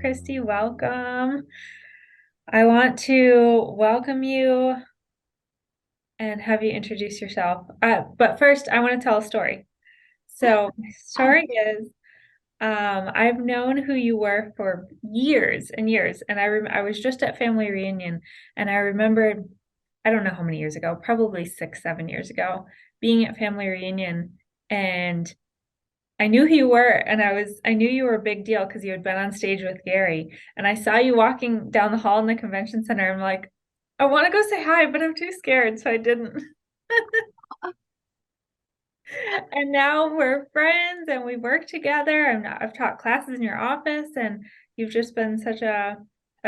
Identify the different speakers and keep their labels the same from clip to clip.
Speaker 1: Christy. Welcome. I want to welcome you and have you introduce yourself. But first, I want to tell a story. So, my
Speaker 2: Oh,
Speaker 1: story is I've known who you were for years and years, and I was just at family reunion, and I remembered, I don't know how many years ago, probably 6, 7 years ago, being at family reunion, and I knew who you were, and I knew you were a big deal because you had been on stage with Gary, and I saw you walking down the hall in the convention center. I'm like, I want to go say hi, but I'm too scared, so I didn't. And now we're friends and we work together. I've taught classes in your office, and you've just been such a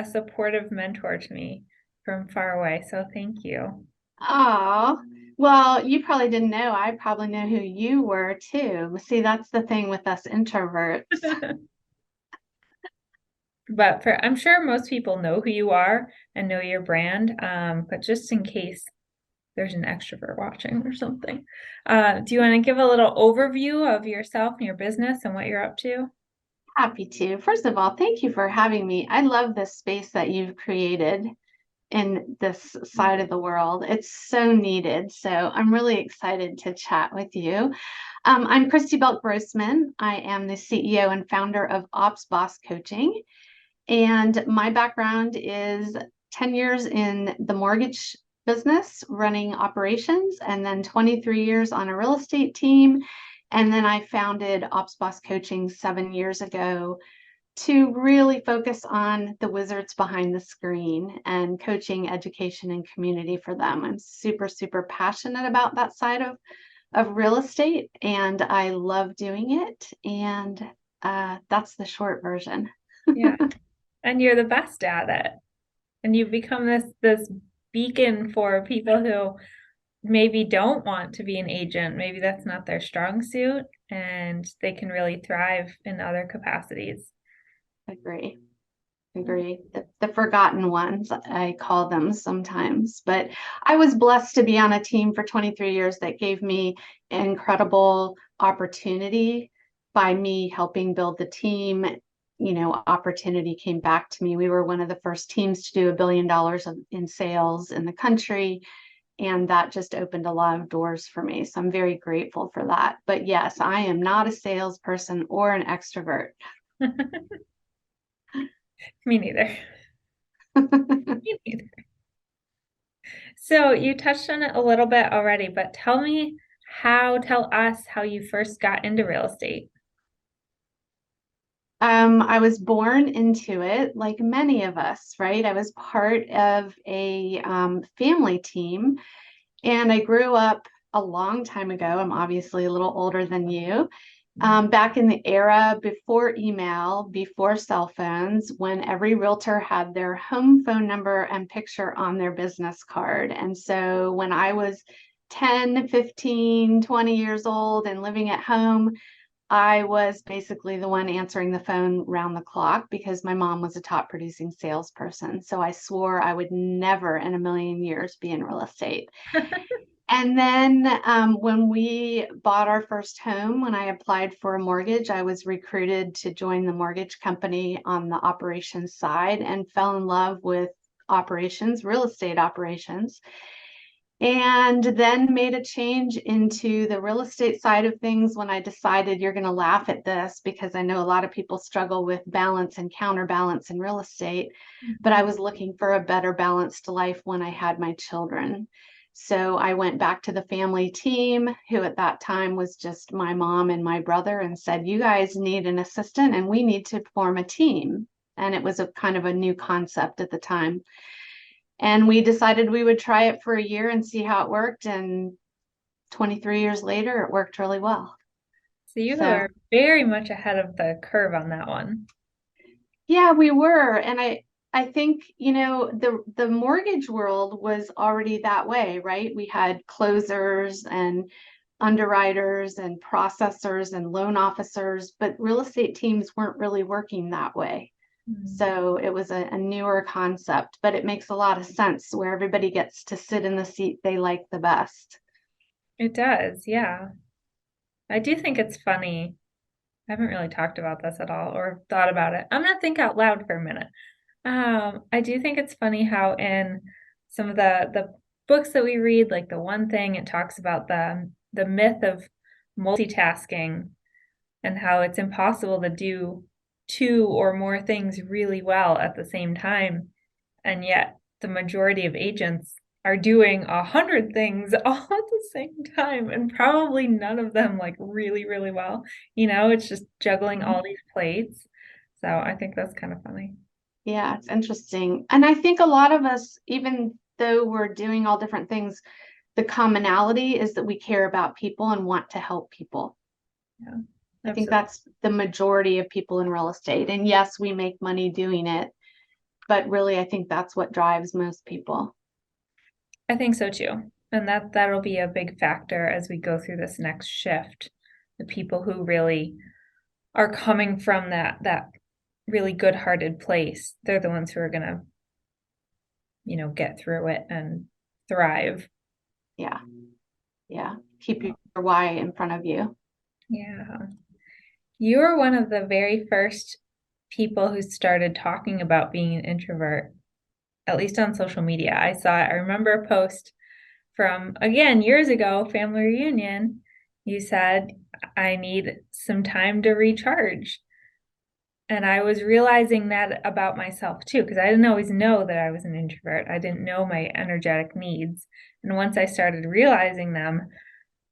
Speaker 1: supportive mentor to me from far away. So thank you.
Speaker 2: oh, well, you probably didn't know. I probably know who you were too. See, that's the thing with us introverts.
Speaker 1: But I'm sure most people know who you are and know your brand. But just in case there's an extrovert watching or something, do you want to give a little overview of yourself and your business and what you're up to?
Speaker 2: Happy to. First of all, thank you for having me. I love this space that you've created in this side of the world. It's so needed. So I'm really excited to chat with you. I'm Christy Grossman. I am the CEO and founder of Ops Boss Coaching. And my background is 10 years in the mortgage business, running operations, and then 23 years on a real estate team. And then I founded Ops Boss Coaching 7 years ago to really focus on the wizards behind the screen and coaching, education, and community for them. I'm super, super passionate about that side of real estate, and I love doing it. And that's the short version.
Speaker 1: Yeah. And you're the best at it. And you've become this beacon for people who maybe don't want to be an agent. Maybe that's not their strong suit, and they can really thrive in other capacities.
Speaker 2: Agree. Agree. The forgotten ones, I call them sometimes. But I was blessed to be on a team for 23 years that gave me incredible opportunity by me helping build the team. Opportunity came back to me. We were one of the first teams to do $1 billion in sales in the country. And that just opened a lot of doors for me. So I'm very grateful for that. But yes, I am not a salesperson or an extrovert.
Speaker 1: Me neither. Me neither. So you touched on it a little bit already, but tell us how you first got into real estate.
Speaker 2: I was born into it, like many of us, right? I was part of a family team, and I grew up a long time ago. I'm obviously a little older than you. Back in the era before email, before cell phones, when every realtor had their home phone number and picture on their business card. And so when I was 10, 15, 20 years old and living at home, I was basically the one answering the phone round the clock because my mom was a top producing salesperson. So I swore I would never in a million years be in real estate. And then when we bought our first home, when I applied for a mortgage, I was recruited to join the mortgage company on the operations side and fell in love with operations, real estate operations, and then made a change into the real estate side of things when I decided, you're going to laugh at this because I know a lot of people struggle with balance and counterbalance in real estate, but I
Speaker 1: Mhm.
Speaker 2: was looking for a better balanced life when I had my children. So I went back to the family team, who at that time was just my mom and my brother, and said, you guys need an assistant and we need to form a team. And it was a kind of a new concept at the time. And we decided we would try it for a year and see how it worked. And 23 years later, it worked really well.
Speaker 1: So you
Speaker 2: So,
Speaker 1: are very much ahead of the curve on that one.
Speaker 2: yeah, we were. And I think, the mortgage world was already that way, right? We had closers and underwriters and processors and loan officers, but real estate teams weren't really working that way.
Speaker 1: Mhm.
Speaker 2: So it was a newer concept, but it makes a lot of sense where everybody gets to sit in the seat they like the best.
Speaker 1: It does, yeah. I do think it's funny. I haven't really talked about this at all or thought about it. I'm gonna think out loud for a minute. I do think it's funny how in some of the books that we read, like the one thing it talks about the myth of multitasking and how it's impossible to do two or more things really well at the same time. And yet the majority of agents are doing 100 things all at the same time, and probably none of them like really, really well. It's just juggling all these plates. So I think that's kind of funny.
Speaker 2: Yeah, it's interesting. And I think a lot of us, even though we're doing all different things, the commonality is that we care about people and want to help people.
Speaker 1: Yeah,
Speaker 2: I think
Speaker 1: absolutely.
Speaker 2: that's the majority of people in real estate. And yes, we make money doing it, but really, I think that's what drives most people.
Speaker 1: I think so too. And that'll be a big factor as we go through this next shift. The people who really are coming from that really good-hearted place, they're the ones who are gonna, get through it and thrive.
Speaker 2: Yeah. Yeah. Keep your why in front of you.
Speaker 1: Yeah. You were one of the very first people who started talking about being an introvert, at least on social media. I remember a post from, again, years ago, family reunion. You said, I need some time to recharge. And I was realizing that about myself too, because I didn't always know that I was an introvert. I didn't know my energetic needs. And once I started realizing them,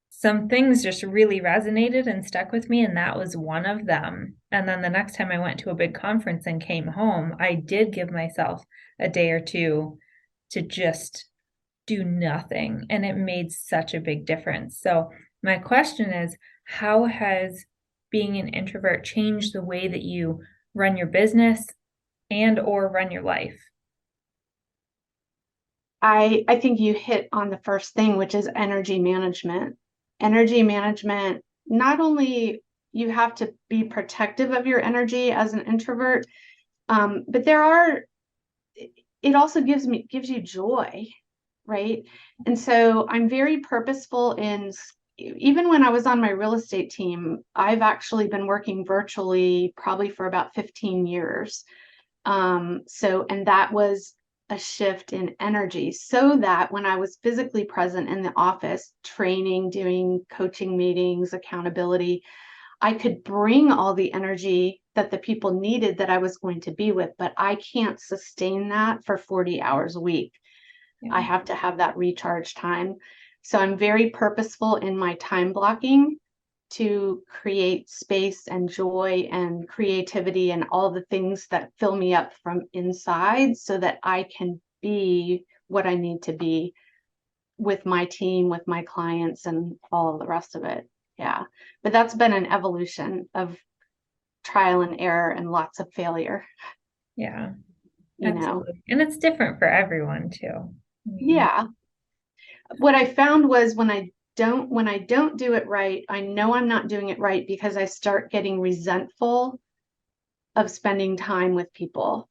Speaker 1: some things just really resonated and stuck with me, and that was one of them. And then the next time I went to a big conference and came home, I did give myself a day or two to just do nothing, and it made such a big difference. So my question is, how has being an introvert changed the way that you run your business and or run your life?
Speaker 2: I think you hit on the first thing, which is energy management. Energy management, not only you have to be protective of your energy as an introvert, but it also gives you joy, right? And so I'm very purposeful in, even when I was on my real estate team, I've actually been working virtually probably for about 15 years. And that was a shift in energy so that when I was physically present in the office, training, doing coaching meetings, accountability, I could bring all the energy that the people needed that I was going to be with, but I can't sustain that for 40 hours a week. I
Speaker 1: Yeah.
Speaker 2: have to have that recharge time. So I'm very purposeful in my time blocking to create space and joy and creativity and all the things that fill me up from inside so that I can be what I need to be with my team, with my clients, and all the rest of it. Yeah. But that's been an evolution of trial and error and lots of failure,
Speaker 1: Yeah,
Speaker 2: you know.
Speaker 1: absolutely. And it's different for everyone too. I mean,
Speaker 2: Yeah. What I found was when I don't do it right, I know I'm not doing it right because I start getting resentful of spending time with people.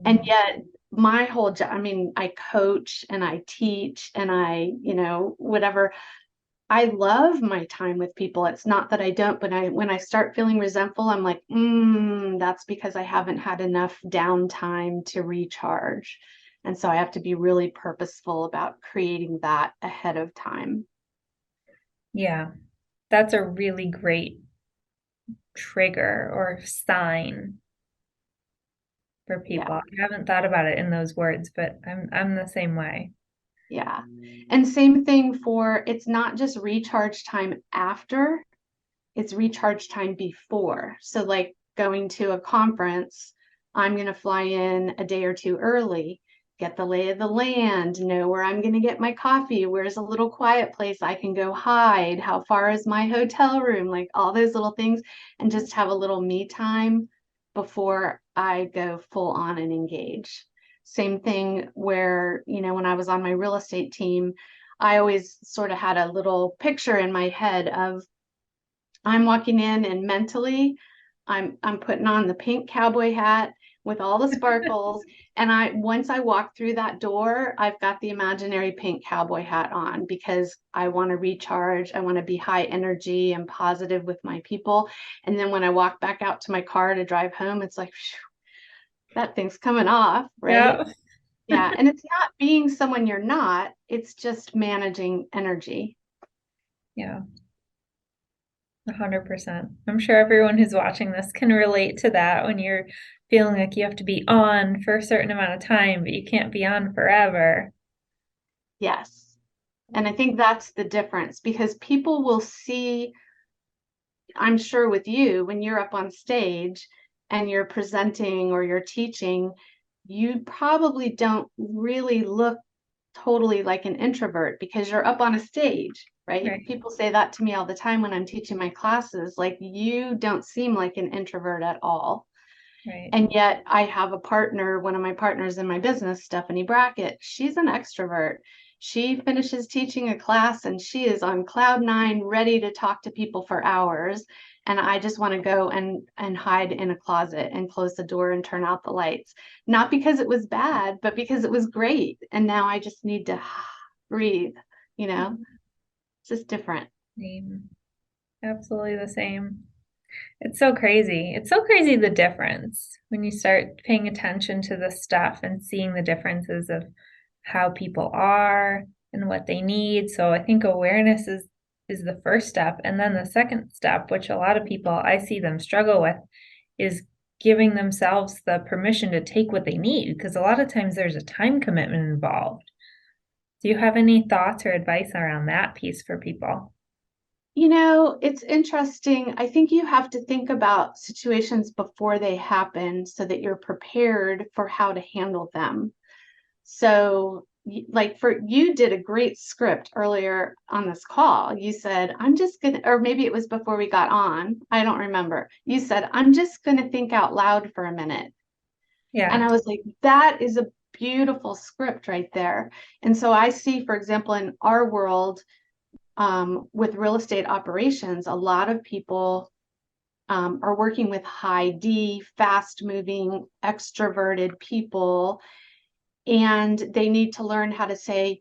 Speaker 2: And
Speaker 1: mm,
Speaker 2: yet my whole job, I mean, I coach and I teach and whatever. I love my time with people. It's not that I don't, but when I start feeling resentful, I'm like, that's because I haven't had enough downtime to recharge. And so I have to be really purposeful about creating that ahead of time.
Speaker 1: yeah, that's a really great trigger or sign for
Speaker 2: Yeah.
Speaker 1: people. I haven't thought about it in those words, but I'm the same way.
Speaker 2: Yeah. And same thing for it's not just recharge time after, it's recharge time before. So, like going to a conference, I'm going to fly in a day or two early, get the lay of the land, know where I'm going to get my coffee, where's a little quiet place I can go hide, how far is my hotel room, like all those little things, and just have a little me time before I go full on and engage. Same thing where, when I was on my real estate team, I always sort of had a little picture in my head of I'm walking in and mentally I'm putting on the pink cowboy hat. with all the sparkles. And once I walk through that door, I've got the imaginary pink cowboy hat on because I want to recharge. I want to be high energy and positive with my people. And then when I walk back out to my car to drive home, it's like, phew, that thing's coming off, right?
Speaker 1: Yeah.
Speaker 2: Yeah. And it's not being someone you're not, it's just managing energy.
Speaker 1: Yeah. 100%. I'm sure everyone who's watching this can relate to that when you're feeling like you have to be on for a certain amount of time, but you can't be on forever.
Speaker 2: Yes. And I think that's the difference because people will see, I'm sure with you, when you're up on stage and you're presenting or you're teaching, you probably don't really look totally like an introvert because you're up on a stage, right?
Speaker 1: Right.
Speaker 2: People say that to me all the time when I'm teaching my classes, like, you don't seem like an introvert at all.
Speaker 1: Right.
Speaker 2: And yet I have a partner, one of my partners in my business, Stephanie Brackett. She's an extrovert. She finishes teaching a class and she is on cloud nine, ready to talk to people for hours. And I just want to go and hide in a closet and close the door and turn out the lights. Not because it was bad, but because it was great. And now I just need to breathe, you know, it's just different.
Speaker 1: Same. Absolutely the same. It's so crazy. It's so crazy the difference when you start paying attention to the stuff and seeing the differences of how people are and what they need. So I think awareness is the first step. And then the second step, which a lot of people I see them struggle with, is giving themselves the permission to take what they need because a lot of times there's a time commitment involved. Do you have any thoughts or advice around that piece for people?
Speaker 2: You know, it's interesting. I think you have to think about situations before they happen so that you're prepared for how to handle them. So, like, for you did a great script earlier on this call. You said, I'm just gonna, or maybe it was before we got on. I don't remember. You said, I'm just gonna think out loud for a minute. And
Speaker 1: Yeah.
Speaker 2: I was like, that is a beautiful script right there. And so I see, for example, in our world, with real estate operations, a lot of people are working with high D, fast moving, extroverted people, and they need to learn how to say,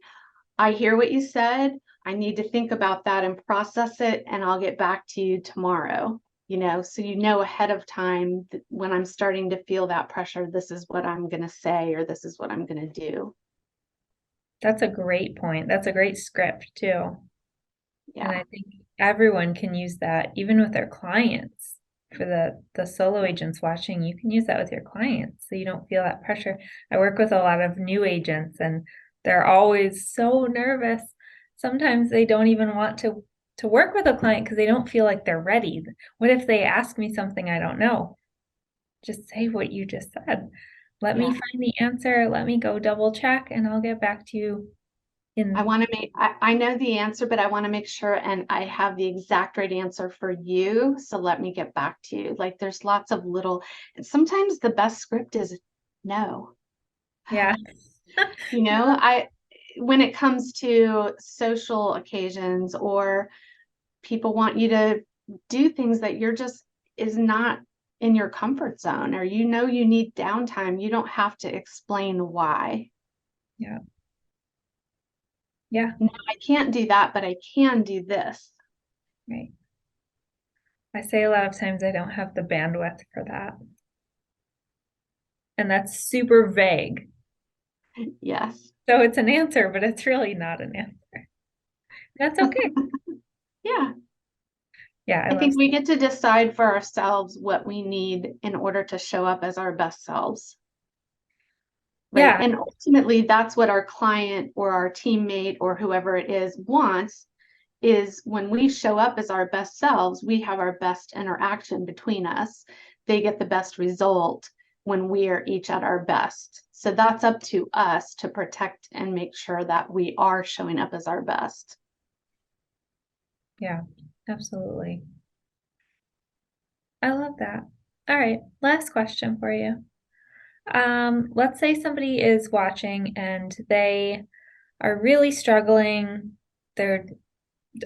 Speaker 2: I hear what you said. I need to think about that and process it, and I'll get back to you tomorrow. You know, so you know ahead of time that when I'm starting to feel that pressure, this is what I'm going to say, or this is what I'm going to do.
Speaker 1: That's a great point. That's a great script too. And
Speaker 2: Yeah.
Speaker 1: I think everyone can use that even with their clients. For the solo agents watching, you can use that with your clients so you don't feel that pressure. I work with a lot of new agents and they're always so nervous. Sometimes they don't even want to work with a client because they don't feel like they're ready. What if they ask me something I don't know? Just say what you just said. Let me
Speaker 2: Yeah.
Speaker 1: find the answer. Let me go double check and I'll get back to you
Speaker 2: I
Speaker 1: in.
Speaker 2: want to make, I know the answer, but I want to make sure and I have the exact right answer for you. So let me get back to you. Like, there's lots of little, and sometimes the best script is no.
Speaker 1: Yeah.
Speaker 2: You know, when it comes to social occasions or people want you to do things that you're just is not in your comfort zone, or you know you need downtime, you don't have to explain why.
Speaker 1: Yeah. Yeah.
Speaker 2: No, I can't do that, but I can do this.
Speaker 1: Right. I say a lot of times I don't have the bandwidth for that. And that's super vague.
Speaker 2: Yes.
Speaker 1: So it's an answer, but it's really not an answer. That's okay.
Speaker 2: Yeah.
Speaker 1: Yeah, I
Speaker 2: I
Speaker 1: love
Speaker 2: think we get to decide for ourselves what we need in order to show up as our best selves. Right.
Speaker 1: yeah,
Speaker 2: And ultimately, that's what our client or our teammate or whoever it is wants, is when we show up as our best selves, we have our best interaction between us. They get the best result when we are each at our best. So that's up to us to protect and make sure that we are showing up as our best.
Speaker 1: yeah, absolutely. I love that. All right, last question for you. Let's say somebody is watching and they are really struggling. They're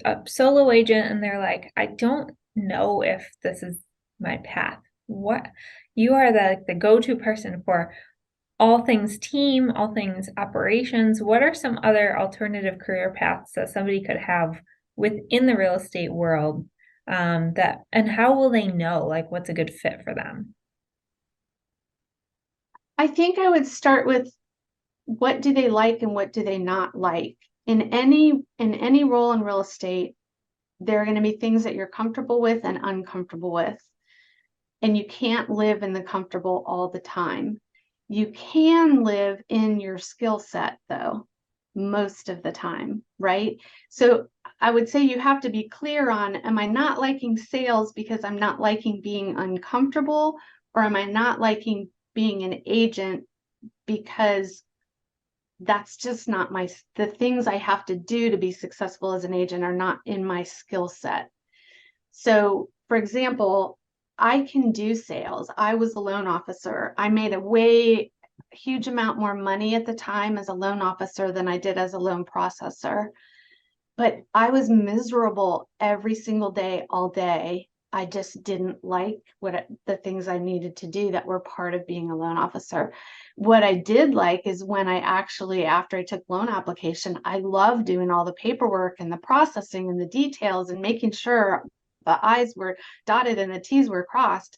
Speaker 1: a solo agent and they're like, I don't know if this is my path. What you are the go-to person for all things team, all things operations. What are some other alternative career paths that somebody could have within the real estate world, that, and how will they know like what's a good fit for them?
Speaker 2: I think I would start with what do they like and what do they not like? In any role in real estate, there are going to be things that you're comfortable with and uncomfortable with. And you can't live in the comfortable all the time. You can live in your skill set though, most of the time, right? So I would say you have to be clear on, am I not liking sales because I'm not liking being uncomfortable, or am I not liking being an agent because that's just not the things I have to do to be successful as an agent are not in my skill set. So, for example, I can do sales. I was a loan officer. I made a huge amount more money at the time as a loan officer than I did as a loan processor. But I was miserable every single day, all day. I just didn't like the things I needed to do that were part of being a loan officer. What I did like is when after I took loan application, I loved doing all the paperwork and the processing and the details and making sure the I's were dotted and the T's were crossed.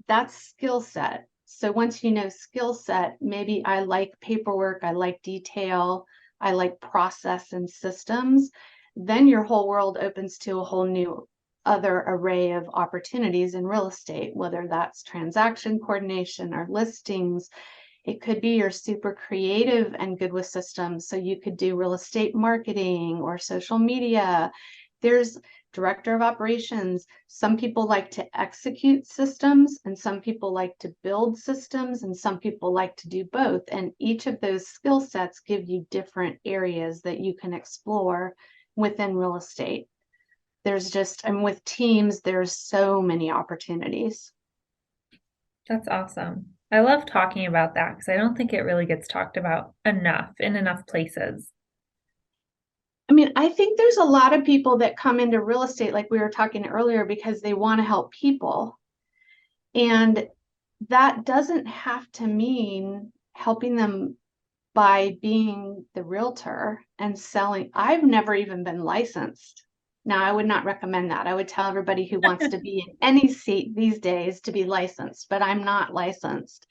Speaker 2: That's skill set. So once you know skill set, maybe I like paperwork, I like detail, I like process and systems, then your whole world opens to a whole new other array of opportunities in real estate, whether that's transaction coordination or listings. It could be you're super creative and good with systems. So you could do real estate marketing or social media. There's director of operations. Some people like to execute systems, and some people like to build systems, and some people like to do both. And each of those skill sets give you different areas that you can explore within real estate. And with teams, there's so many opportunities.
Speaker 1: That's awesome. I love talking about that because I don't think it really gets talked about enough in enough places.
Speaker 2: I mean, I think there's a lot of people that come into real estate, like we were talking earlier, because they want to help people. And that doesn't have to mean helping them by being the realtor and selling. I've never even been licensed. Now, I would not recommend that. I would tell everybody who wants to be in any seat these days to be licensed, but I'm not licensed.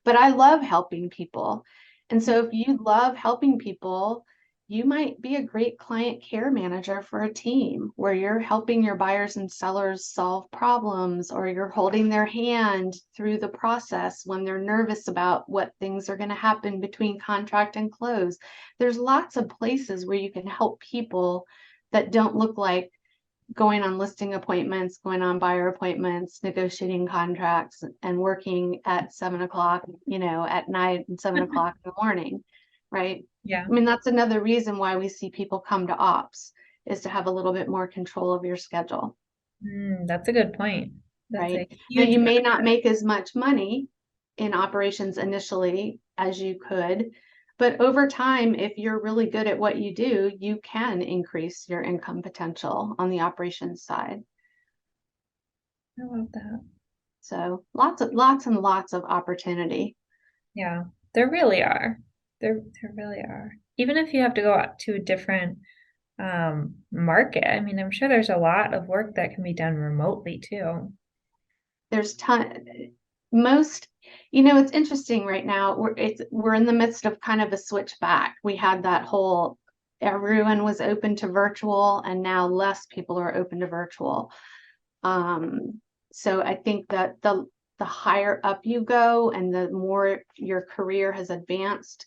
Speaker 2: But I love helping people. And so if you love helping people, you might be a great client care manager for a team where you're helping your buyers and sellers solve problems, or you're holding their hand through the process when they're nervous about what things are going to happen between contract and close. There's lots of places where you can help people that don't look like going on listing appointments, going on buyer appointments, negotiating contracts, and working at 7 o'clock, at night and 7 o'clock in the morning, right?
Speaker 1: Yeah.
Speaker 2: I mean, that's another reason why we see people come to ops, is to have a little bit more control of your schedule,
Speaker 1: That's a good point. That's
Speaker 2: right?
Speaker 1: a
Speaker 2: Now,
Speaker 1: huge
Speaker 2: you may not
Speaker 1: benefit.
Speaker 2: make as much money in operations initially as you could, but over time, if you're really good at what you do, you can increase your income potential on the operations side.
Speaker 1: I love that.
Speaker 2: So lots and lots of opportunity.
Speaker 1: Yeah, there really are. There really are. Even if you have to go out to a different market, I mean, I'm sure there's a lot of work that can be done remotely too.
Speaker 2: There's ton most, it's interesting right now. We're in the midst of kind of a switch back. We had that whole everyone was open to virtual, and now less people are open to virtual. So I think that the higher up you go and the more your career has advanced,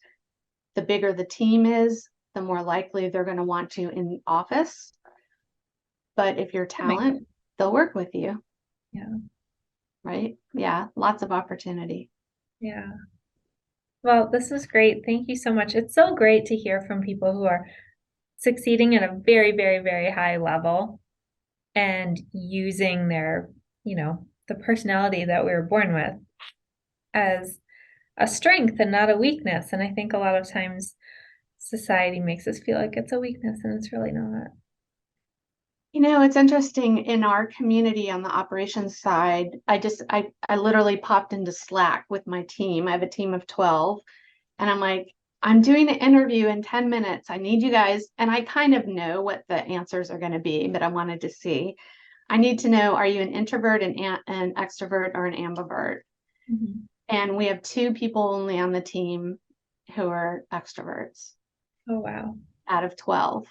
Speaker 2: the bigger the team is, the more likely they're going to want you in the office. But if you're
Speaker 1: That makes sense.
Speaker 2: talent, they'll work with you,
Speaker 1: Yeah,
Speaker 2: right? Yeah, lots of opportunity.
Speaker 1: yeah. Well, this is great. Thank you so much. It's so great to hear from people who are succeeding at a very, very, very high level and using their, the personality that we were born with as a strength and not a weakness. And I think a lot of times society makes us feel like it's a weakness and it's really not.
Speaker 2: It's interesting in our community on the operations side. I literally popped into Slack with my team. I have a team of 12, and I'm like, I'm doing an interview in 10 minutes. I need you guys, and I kind of know what the answers are going to be, but I wanted to see. I need to know, are you an introvert, an extrovert, or an ambivert?
Speaker 1: Mhm.
Speaker 2: And we have two people only on the team who are extroverts
Speaker 1: Oh, wow.
Speaker 2: out of 12.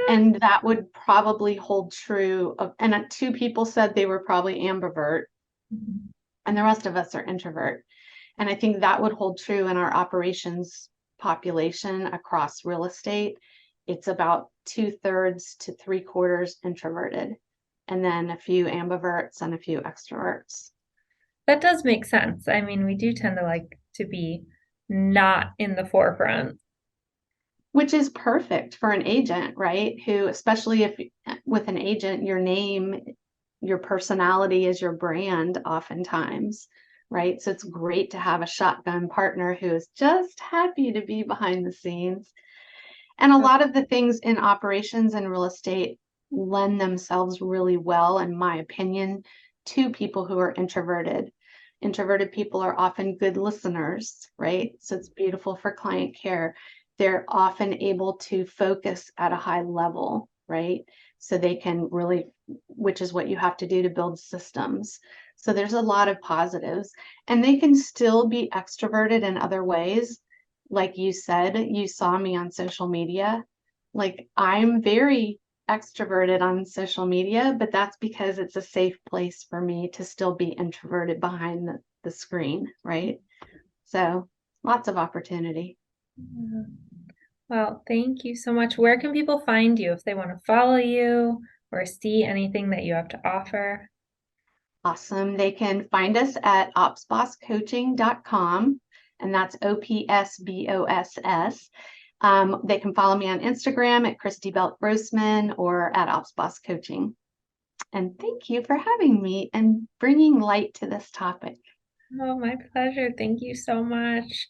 Speaker 2: And that would probably hold true of, and two people said they were probably ambivert,
Speaker 1: Mhm.
Speaker 2: and the rest of us are introvert. And I think that would hold true in our operations population across real estate. It's about 2/3 to 3/4 introverted, and then a few ambiverts and a few extroverts.
Speaker 1: That does make sense. I mean, we do tend to like to be not in the forefront.
Speaker 2: Which is perfect for an agent, right? Who, especially if with an agent, your name, your personality is your brand oftentimes, right? So it's great to have a shotgun partner who is just happy to be behind the scenes. And a lot of the things in operations and real estate lend themselves really well, in my opinion, to people who are introverted. Introverted people are often good listeners, right? So it's beautiful for client care. They're often able to focus at a high level, right? So they can really, which is what you have to do to build systems. So there's a lot of positives, and they can still be extroverted in other ways. Like you said, you saw me on social media. Like, I'm very extroverted on social media, but that's because it's a safe place for me to still be introverted behind the screen, right? So lots of opportunity.
Speaker 1: Yeah. Well, thank you so much. Where can people find you if they want to follow you or see anything that you have to offer?
Speaker 2: Awesome. They can find us at opsbosscoaching.com, and that's OPSBOSS. They can follow me on Instagram at Christy Belt Grossman or at OpsBoss Coaching. And thank you for having me and bringing light to this topic.
Speaker 1: Oh, my pleasure. Thank you so much.